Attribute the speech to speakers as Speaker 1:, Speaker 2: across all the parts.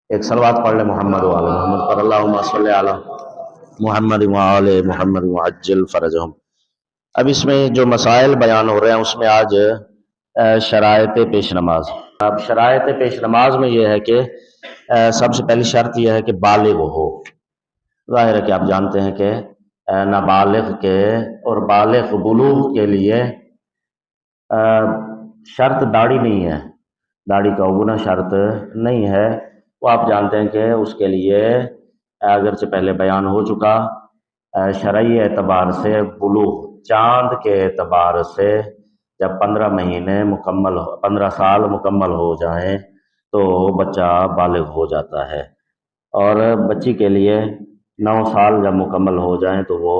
Speaker 1: ایک صلوات پڑھ لیں محمد وعلی محمد پر، اللہم صلی علی محمد وعلی محمد وعجل فرجہم۔ اب اس میں جو مسائل بیان ہو رہے ہیں اس میں آج شرائط پیش نماز۔ اب شرائط پیش نماز میں یہ ہے کہ سب سے پہلی شرط یہ ہے کہ بالغ ہو۔ ظاہر ہے کہ آپ جانتے ہیں کہ نابالغ کے اور بالغ بلوغ کے لیے شرط داڑھی نہیں ہے، داڑھی کا ہونا شرط نہیں ہے۔ وہ آپ جانتے ہیں کہ اس کے لیے اگرچہ پہلے بیان ہو چکا، شرعی اعتبار سے بلوغ، چاند کے اعتبار سے جب 15 مہینے مکمل 15 سال مکمل ہو جائیں تو بچہ بالغ ہو جاتا ہے، اور بچی کے لیے 9 سال جب مکمل ہو جائیں تو وہ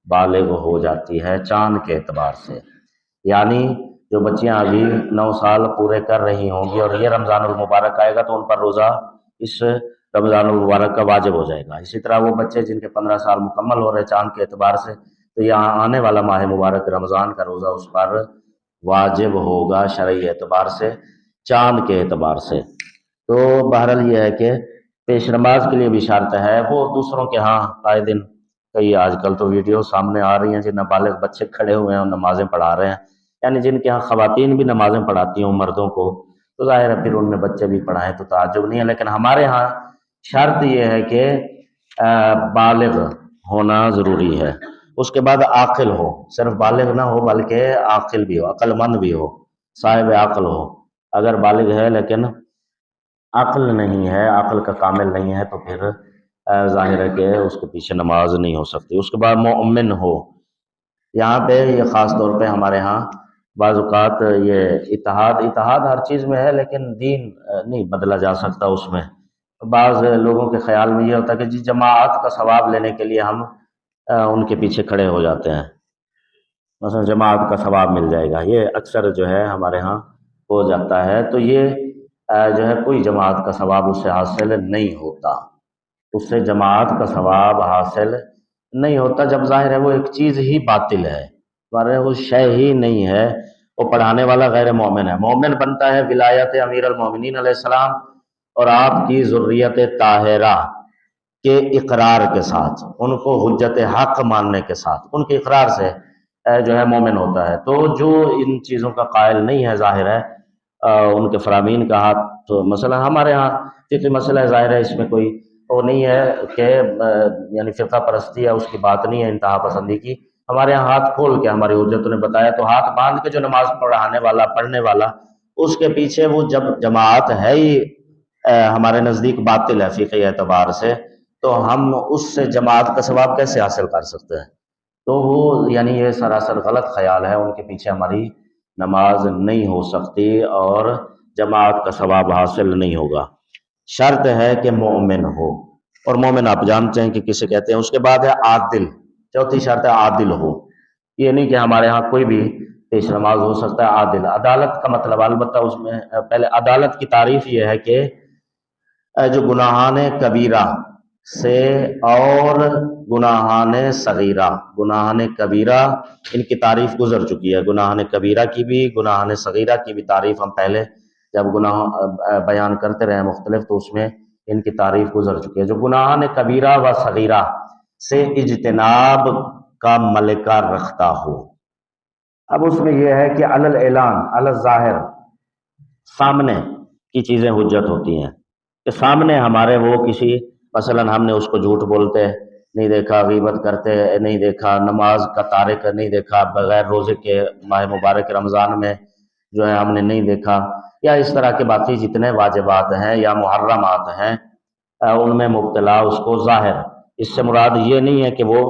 Speaker 1: بالغ ہو جاتی ہے چاند کے اعتبار سے۔ یعنی جو بچیاں ابھی 9 سال پورے کر رہی ہوں گی اور یہ رمضان المبارک آئے گا تو ان پر روزہ اس رمضان المبارک کا واجب ہو جائے گا۔ اسی طرح وہ بچے جن کے 15 سال مکمل ہو رہے چاند کے اعتبار سے تو یہاں آنے والا ماہ مبارک رمضان کا روزہ اس پر واجب ہوگا شرعی اعتبار سے، چاند کے اعتبار سے۔ تو بہرحال یہ ہے کہ پیش نماز کے لیے بھی شرط ہے۔ وہ دوسروں کے ہاں آئے دن کئی آج کل تو ویڈیو سامنے آ رہی ہیں جن نابالغ بچے کھڑے ہوئے ہیں اور نمازیں پڑھا رہے ہیں، یعنی جن کے ہاں خواتین بھی نمازیں پڑھاتی ہوں مردوں کو، تو ظاہر ہے پھر ان میں بچے بھی پڑھائیں تو تعجب نہیں ہے، لیکن ہمارے ہاں شرط یہ ہے کہ بالغ ہونا ضروری ہے۔ اس کے بعد عاقل ہو، صرف بالغ نہ ہو بلکہ عاقل بھی ہو، عقل مند بھی ہو، صاحب عقل ہو۔ اگر بالغ ہے لیکن عقل نہیں ہے، عقل کا کامل نہیں ہے تو پھر ظاہر ہے کہ اس کے پیچھے نماز نہیں ہو سکتی۔ اس کے بعد مومن ہو۔ یہاں پہ یہ خاص طور پہ ہمارے ہاں بعض اوقات یہ اتحاد ہر چیز میں ہے لیکن دین نہیں بدلا جا سکتا اس میں۔ بعض لوگوں کے خیال میں یہ ہوتا ہے کہ جی جماعت کا ثواب لینے کے لیے ہم ان کے پیچھے کھڑے ہو جاتے ہیں، مثلا جماعت کا ثواب مل جائے گا، یہ اکثر جو ہے ہمارے ہاں ہو جاتا ہے۔ تو یہ جو ہے کوئی جماعت کا ثواب اس سے حاصل نہیں ہوتا، اس سے جماعت کا ثواب حاصل نہیں ہوتا جب ظاہر ہے وہ ایک چیز ہی باطل ہے، وہ شے ہی نہیں ہے، وہ پڑھانے والا غیر مومن ہے۔ مومن بنتا ہے ولایت امیر المومنین علیہ السلام اور آپ کی ذریت طاہرہ کے اقرار کے ساتھ، ان کو حجت حق ماننے کے ساتھ، ان کے اقرار سے جو ہے مومن ہوتا ہے۔ تو جو ان چیزوں کا قائل نہیں ہے ظاہر ہے ان کے فرامین کا ہاتھ، تو مثلا ہمارے ہاں فقہی مسئلہ ہے، ظاہر ہے اس میں کوئی وہ نہیں ہے کہ یعنی فرقہ پرستی ہے، اس کی بات نہیں ہے انتہا پسندی کی۔ ہمارے یہاں ہاتھ کھول کے ہماری حجتوں نے بتایا تو ہاتھ باندھ کے جو نماز پڑھانے والا پڑھنے والا اس کے پیچھے وہ جب جماعت ہے ہی ہمارے نزدیک باطل ہے فقہی اعتبار سے، تو ہم اس سے جماعت کا ثواب کیسے حاصل کر سکتے ہیں؟ تو وہ یعنی یہ سراسر غلط خیال ہے، ان کے پیچھے ہماری نماز نہیں ہو سکتی اور جماعت کا ثواب حاصل نہیں ہوگا۔ شرط ہے کہ مومن ہو، اور مومن آپ جانتے ہیں کہ کسے کہتے ہیں۔ اس کے بعد ہے عادل، چوتھی شرط ہے عادل ہو۔ یہ نہیں کہ ہمارے ہاں کوئی بھی پیش نماز ہو سکتا ہے، عادل۔ عدالت کا مطلب البتہ اس میں پہلے عدالت کی تعریف یہ ہے کہ جو گناہان کبیرہ سے اور گناہان صغیرہ، گناہان کبیرہ ان کی تعریف گزر چکی ہے، گناہان کبیرہ کی بھی گناہان صغیرہ کی بھی تعریف ہم پہلے جب گناہ بیان کرتے رہے مختلف تو اس میں ان کی تعریف گزر چکی ہے۔ جو گناہان کبیرہ و صغیرہ سے اجتناب کا ملکہ رکھتا ہو۔ اب اس میں یہ ہے کہ علی الاعلان علی الظاہر، سامنے کی چیزیں حجت ہوتی ہیں کہ سامنے ہمارے وہ کسی مثلا ہم نے اس کو جھوٹ بولتے نہیں دیکھا، غیبت کرتے نہیں دیکھا، نماز کا تارک نہیں دیکھا، بغیر روزے کے ماہ مبارک رمضان میں جو ہے ہم نے نہیں دیکھا، یا اس طرح کے باقی جتنے واجبات ہیں یا محرمات ہیں ان میں مبتلا اس کو ظاہر۔ اس سے مراد یہ نہیں ہے کہ وہ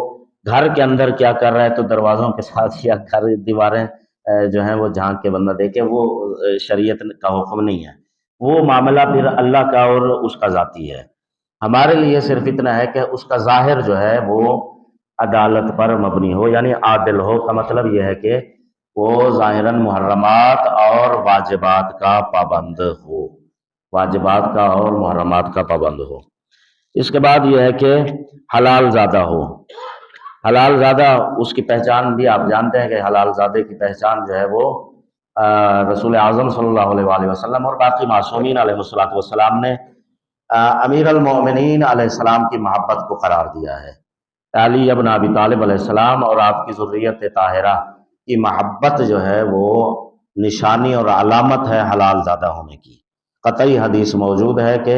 Speaker 1: گھر کے اندر کیا کر رہا ہے تو دروازوں کے ساتھ یا گھر دیواریں جو ہیں وہ جھانک کے بندہ دیکھے، وہ شریعت کا حکم نہیں ہے، وہ معاملہ پھر اللہ کا اور اس کا ذاتی ہے۔ ہمارے لیے صرف اتنا ہے کہ اس کا ظاہر جو ہے وہ عدالت پر مبنی ہو، یعنی عادل ہو کا مطلب یہ ہے کہ وہ ظاہراً محرمات اور واجبات کا پابند ہو، واجبات کا اور محرمات کا پابند ہو۔ اس کے بعد یہ ہے کہ حلال زادہ ہو۔ حلال زادہ اس کی پہچان بھی آپ جانتے ہیں کہ حلال زادے کی پہچان جو ہے وہ رسول اعظم صلی اللہ علیہ وآلہ وسلم اور باقی معصومین علیہ الصلوۃ والسلام نے امیر المومنین علیہ السلام کی محبت کو قرار دیا ہے۔ علی ابن ابی طالب علیہ السلام اور آپ کی ذریت طاہرہ کی محبت جو ہے وہ نشانی اور علامت ہے حلال زادہ ہونے کی۔ قطعی حدیث موجود ہے کہ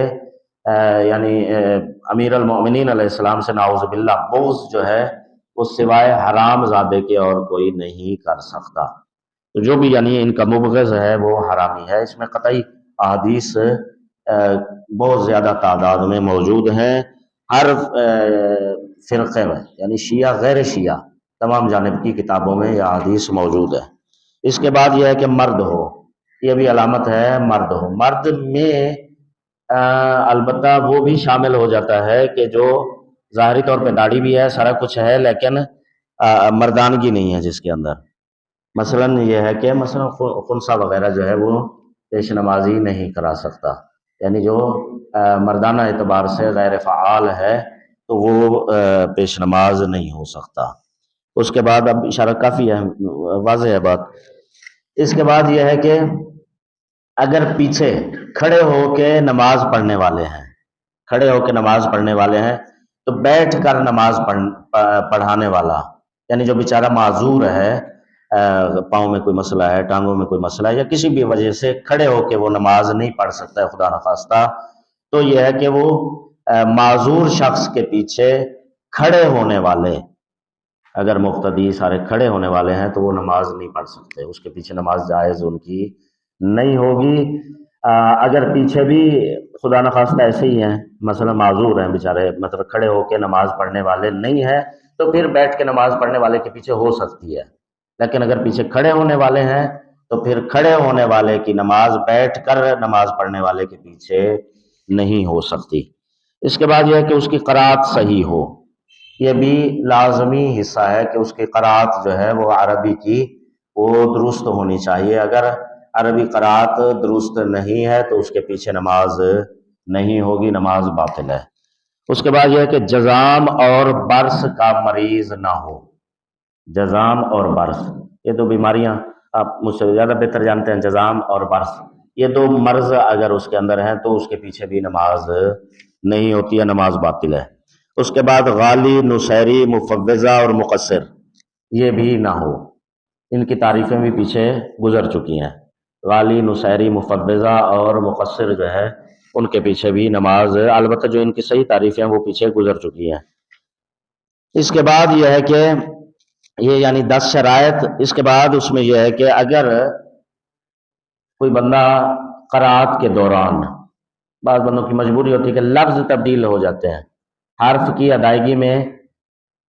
Speaker 1: یعنی امیر المومنین علیہ السلام سے نعوذ باللہ بغض جو ہے وہ سوائے حرام زادے کے اور کوئی نہیں کر سکتا۔ تو جو بھی یعنی ان کا مبغض ہے وہ حرامی ہے۔ اس میں قطعی احادیث بہت زیادہ تعداد میں موجود ہیں۔ ہر فرقے میں یعنی شیعہ غیر شیعہ تمام جانب کی کتابوں میں یہ حدیث موجود ہے۔ اس کے بعد یہ ہے کہ مرد ہو، یہ بھی علامت ہے مرد ہو۔ مرد میں البتہ وہ بھی شامل ہو جاتا ہے کہ جو ظاہری طور پہ داڑھی بھی ہے، سارا کچھ ہے، لیکن مردانگی نہیں ہے جس کے اندر۔ مثلا یہ ہے کہ مثلا خنثی وغیرہ جو ہے وہ پیش نمازی نہیں کرا سکتا، یعنی جو مردانہ اعتبار سے غیر فعال ہے تو وہ پیش نماز نہیں ہو سکتا۔ اس کے بعد اب اشارہ کافی ہے، واضح ہے بات۔ اس کے بعد یہ ہے کہ اگر پیچھے کھڑے ہو کے نماز پڑھنے والے ہیں، کھڑے ہو کے نماز پڑھنے والے ہیں تو بیٹھ کر نماز پڑھانے والا، یعنی جو بیچارہ معذور ہے، پاؤں میں کوئی مسئلہ ہے، ٹانگوں میں کوئی مسئلہ ہے، یا کسی بھی وجہ سے کھڑے ہو کے وہ نماز نہیں پڑھ سکتا ہے خدا نخواستہ، تو یہ ہے کہ وہ معذور شخص کے پیچھے کھڑے ہونے والے، اگر مقتدی سارے کھڑے ہونے والے ہیں تو وہ نماز نہیں پڑھ سکتے، اس کے پیچھے نماز جائز ان کی نہیں ہوگی۔ اگر پیچھے بھی خدا نخواستہ ایسے ہی ہیں، مثلا معذور ہیں بیچارے، مطلب کھڑے ہو کے نماز پڑھنے والے نہیں ہیں، تو پھر بیٹھ کے نماز پڑھنے والے کے پیچھے ہو سکتی ہے۔ لیکن اگر پیچھے کھڑے ہونے والے ہیں تو پھر کھڑے ہونے والے کی نماز بیٹھ کر نماز پڑھنے والے کے پیچھے نہیں ہو سکتی۔ اس کے بعد یہ ہے کہ اس کی قرات صحیح ہو، یہ بھی لازمی حصہ ہے کہ اس کی قرات جو ہے وہ عربی کی وہ درست ہونی چاہیے۔ اگر عربی قرات درست نہیں ہے تو اس کے پیچھے نماز نہیں ہوگی، نماز باطل ہے۔ اس کے بعد یہ ہے کہ جذام اور برس کا مریض نہ ہو۔ جذام اور برس یہ دو بیماریاں آپ مجھ سے زیادہ بہتر جانتے ہیں، جذام اور برس، یہ دو مرض اگر اس کے اندر ہیں تو اس کے پیچھے بھی نماز نہیں ہوتی ہے، نماز باطل ہے۔ اس کے بعد غالی، نصیری، مفوضہ اور مقصر یہ بھی نہ ہو۔ ان کی تعریفیں بھی پیچھے گزر چکی ہیں۔ غالی، نصیری، مفوضہ اور مقصر جو ہے ان کے پیچھے بھی نماز، البتہ جو ان کی صحیح تعریفیں ہیں وہ پیچھے گزر چکی ہیں۔ اس کے بعد یہ ہے کہ یہ یعنی 10 شرائط۔ اس کے بعد اس میں یہ ہے کہ اگر کوئی بندہ قرات کے دوران، بعض بندوں کی مجبوری ہوتی ہے کہ لفظ تبدیل ہو جاتے ہیں، حرف کی ادائیگی میں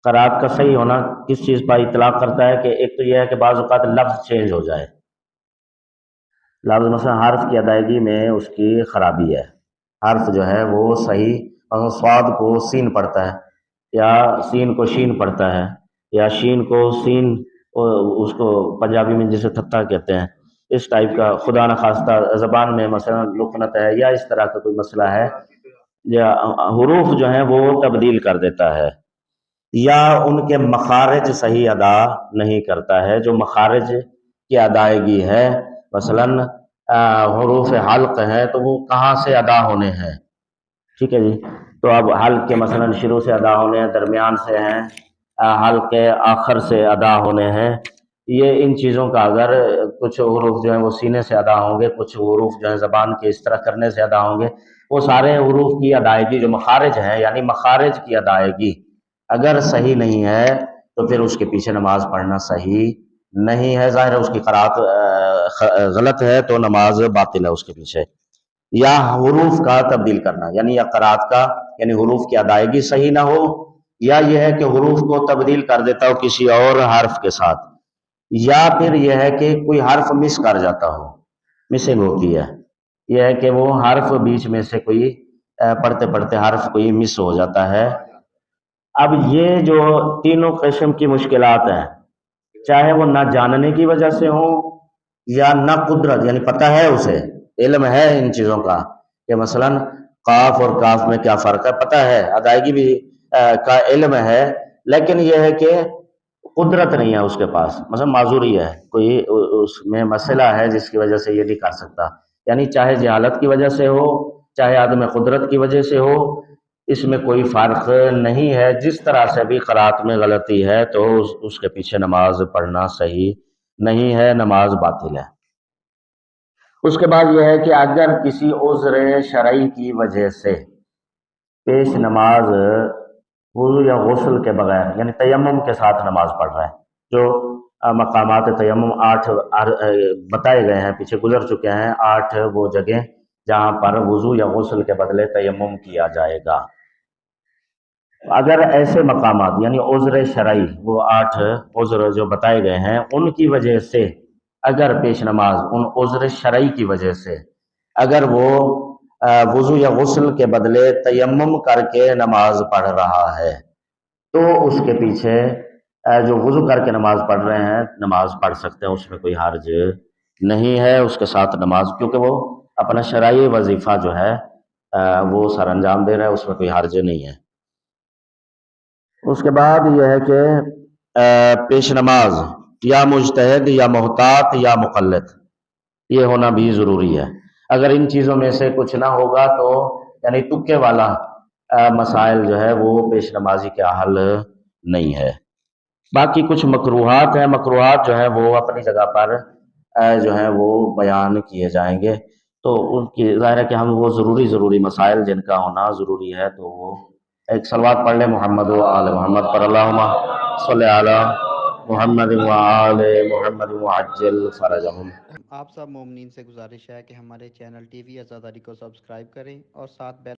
Speaker 1: قرات کا صحیح ہونا کس چیز پر اطلاق کرتا ہے کہ ایک تو یہ ہے کہ بعض اوقات لفظ چینج ہو جائے، لفظ مثلا حرف کی ادائیگی میں اس کی خرابی ہے، حرف جو ہے وہ صحیح، مثلا صاد کو سین پڑھتا ہے یا سین کو شین پڑھتا ہے یا شین کو سین، اس کو پنجابی میں جسے تھتا کہتے ہیں، اس ٹائپ کا خدا نخواستہ زبان میں مثلا لکنت ہے یا اس طرح کا کوئی مسئلہ ہے، یا حروف جو ہیں وہ تبدیل کر دیتا ہے، یا ان کے مخارج صحیح ادا نہیں کرتا ہے۔ جو مخارج کی ادائیگی ہے، مثلا حروف حلق ہے تو وہ کہاں سے ادا ہونے ہیں، ٹھیک ہے جی، تو اب حلق کے مثلا شروع سے ادا ہونے ہیں، درمیان سے ہیں، حلق کے آخر سے ادا ہونے ہیں، یہ ان چیزوں کا اگر کچھ حروف جو ہیں وہ سینے سے ادا ہوں گے، کچھ حروف جو ہیں زبان کے اس طرح کرنے سے ادا ہوں گے، وہ سارے حروف کی ادائیگی جو مخارج ہیں، یعنی مخارج کی ادائیگی اگر صحیح نہیں ہے تو پھر اس کے پیچھے نماز پڑھنا صحیح نہیں ہے، ظاہر ہے اس کی قرات غلط ہے تو نماز باطل ہے اس کے پیچھے۔ یا حروف کا تبدیل کرنا، یعنی یا قرات کا یعنی حروف کی ادائیگی صحیح نہ ہو، یا یہ ہے کہ حروف کو تبدیل کر دیتا ہو کسی اور حرف کے ساتھ، یا پھر یہ ہے کہ کوئی حرف مس کر جاتا ہو، مسنگ ہوتی ہے، یہ ہے کہ وہ حرف بیچ میں سے کوئی پڑھتے پڑھتے حرف کوئی مس ہو جاتا ہے۔ اب یہ جو تینوں قسم کی مشکلات ہیں، چاہے وہ نہ جاننے کی وجہ سے ہوں یا نہ قدرت، یعنی پتہ ہے اسے، علم ہے ان چیزوں کا کہ مثلا قاف اور کاف میں کیا فرق ہے، پتہ ہے، ادائیگی بھی کا علم ہے، لیکن یہ ہے کہ قدرت نہیں ہے اس کے پاس، مثلا معذوری ہے، کوئی اس میں مسئلہ ہے جس کی وجہ سے یہ نہیں کر سکتا، یعنی چاہے جہالت کی وجہ سے ہو چاہے عدم قدرت کی وجہ سے ہو، اس میں کوئی فرق نہیں ہے۔ جس طرح سے بھی قرات میں غلطی ہے تو اس کے پیچھے نماز پڑھنا صحیح نہیں ہے، نماز باطل ہے۔ اس کے بعد یہ ہے کہ اگر کسی عذر شرعی کی وجہ سے پیش نماز وضو یا غسل کے بغیر یعنی تیمم کے ساتھ نماز پڑھ رہا ہے، جو مقامات تیمم 8 بتائے گئے ہیں، پیچھے گزر چکے ہیں، 8 وہ جگہ جہاں پر وضو یا غسل کے بدلے تیمم کیا جائے گا۔ اگر ایسے مقامات یعنی عذر شرعی، وہ 8 عذر جو بتائے گئے ہیں، ان کی وجہ سے اگر پیش نماز ان عذر شرعی کی وجہ سے اگر وہ وضو یا غسل کے بدلے تیمم کر کے نماز پڑھ رہا ہے تو اس کے پیچھے جو وضو کر کے نماز پڑھ رہے ہیں نماز پڑھ سکتے ہیں، اس میں کوئی حرج نہیں ہے اس کے ساتھ نماز، کیونکہ وہ اپنا شرعی وظیفہ جو ہے وہ سر انجام دے رہا ہے، اس میں کوئی حرج نہیں ہے۔ اس کے بعد یہ ہے کہ پیش نماز یا مجتہد یا محتاط یا مقلد یہ ہونا بھی ضروری ہے۔ اگر ان چیزوں میں سے کچھ نہ ہوگا تو یعنی تکے والا مسائل جو ہے وہ پیش نمازی کے حل نہیں ہے۔ باقی کچھ مکروہات ہیں، مکروہات جو ہیں وہ اپنی جگہ پر جو ہیں وہ بیان کیے جائیں گے، تو ان کی ظاہر ہے کہ ہم وہ ضروری مسائل جن کا ہونا ضروری ہے تو وہ ایک صلوات پڑھ لیں محمد و آل محمد پر، اللہم صلی علی محمد و آل محمد وعجل فرجہم۔
Speaker 2: آپ سب مومنین سے گزارش ہے کہ ہمارے چینل ٹی وی آزاداری کو سبسکرائب کریں اور ساتھ بیل